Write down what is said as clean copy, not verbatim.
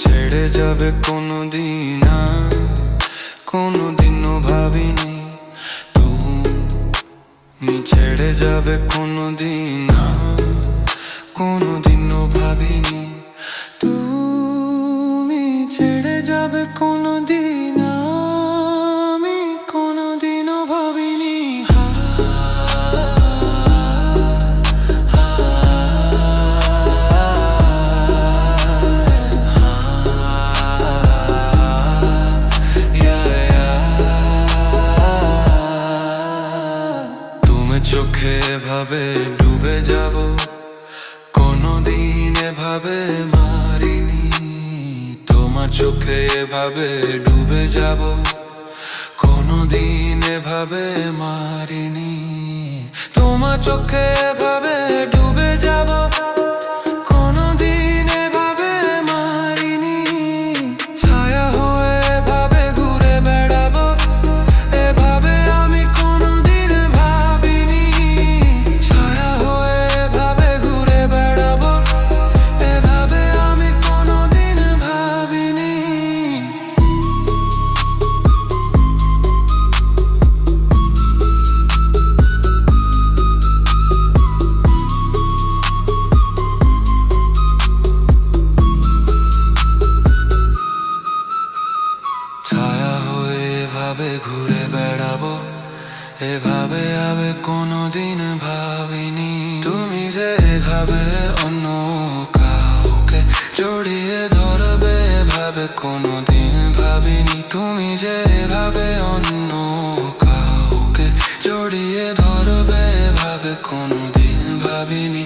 ছেড়ে যাবে কোনোদিন, কোনোদিনও ভাবিনি তুমি ছেড়ে যাবে কোনোদিন, কোনোদিনও ভাবিনি তুমি ছেড়ে যাবে কোনোদিন, আমি কোনোদিনও ভাবিনি। চোখে এভাবে ডুবে যাব, কোনোদিন এভাবে মারিনি। তোমার চোখে এভাবে ডুবে যাব, কোনোদিন এভাবে মারিনি। তোমার চোখে এভাবে ডুবে যাব, কোনোদিন এভাবে মারিনি। ছায়া হয়ে এভাবে ঘুরে বেড়াবো, এভাবে আমি কোনোদিন ভাবিনি। ছায়া হয়ে এভাবে ঘুরে বেড়াবো, এভাবে আমি কোনোদিন ভাবিনি। ছায়া হয়ে এভাবে ঘুরে বেড়াবো, এভাবে আমি কোনোদিন ভাবিনি। তুমি যে এভাবে অন্য কাউকে জড়িয়ে ধরবে, এভাবে কোনোদিন ভাবিনি। তুমি যে এভাবে অন্য কাউকে জড়িয়ে ধরবে, এভাবে কোনোদিন ভাবিনি।